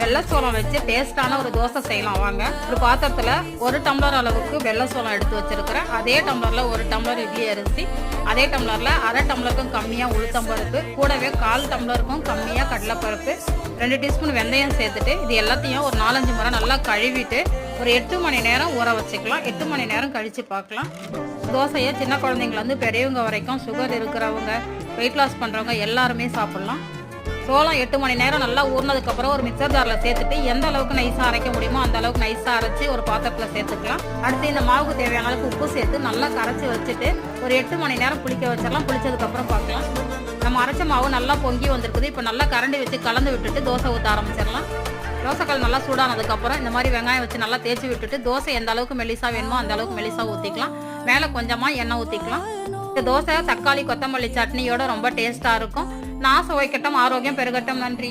வெள்ளை சோளம் வச்சு டேஸ்டான ஒரு தோசை செய்யலாம் வாங்க. ஒரு பாத்திரத்தில் 1 டம்ளர் அளவுக்கு வெள்ளை சோளம் எடுத்து வச்சிருக்கிறேன். அதே டம்ளரில் 1 டம்ளர் இட்லி அரிசி, அதே டம்ளரில் அரை டம்ளருக்கும் கம்மியாக உளுத்தம்பருப்பு, கூடவே 1/4 டம்ளருக்கும் கம்மியாக கடலைப்பருப்பு, 2 டீஸ்பூன் வெந்தயம் சேர்த்துட்டு இது எல்லாத்தையும் ஒரு 4-5 முறை நல்லா கழுவிட்டு ஒரு 8 மணி நேரம் ஊற வச்சுக்கலாம். 8 மணி நேரம் கழித்து பார்க்கலாம். தோசையை சின்ன குழந்தைங்கலேருந்து பெரியவங்க வரைக்கும், சுகர் இருக்கிறவங்க, வெயிட் லாஸ் பண்ணுறவங்க எல்லாருமே சாப்பிட்லாம். சோளம் 8 மணி நேரம் நல்லா ஊறினதுக்கப்புறம் ஒரு மிக்சர் ஜாரில் சேர்த்துட்டு எந்த அளவுக்கு நைஸாக அரைக்க முடியுமோ அந்த அளவுக்கு நைஸாக அரைச்சி ஒரு பாத்திரத்தில் சேர்த்துக்கலாம். அடுத்து இந்த மாவுக்கு தேவையான அளவுக்கு உப்பு சேர்த்து நல்லா கரைச்சி வச்சுட்டு ஒரு 8 மணி நேரம் புளிக்க வச்சிடலாம். புளிச்சதுக்கப்புறம் பார்க்கலாம். நம்ம அரைச்ச மாவு நல்லா பொங்கி வந்திருக்குது. இப்போ நல்லா கரண்டி வச்சு கலந்து விட்டுட்டு தோசை ஊற்ற ஆரம்பிச்சிடலாம். தோசைக்கல் நல்லா சூடானதுக்கப்புறம் இந்த மாதிரி வெங்காயம் வச்சு நல்லா தேய்ச்சி விட்டுட்டு தோசை எந்த அளவுக்கு மெலிசா வேணுமோ அந்த அளவுக்கு மெலிசா ஊற்றிக்கலாம். மேலே கொஞ்சமாக எண்ணெய் ஊற்றிக்கலாம். இந்த தோசை தக்காளி கொத்தமல்லி சட்னியோட ரொம்ப டேஸ்ட்டாக இருக்கும். நான் சுவைக்கட்டும், ஆரோக்கியம் பெருகட்டும். நன்றி.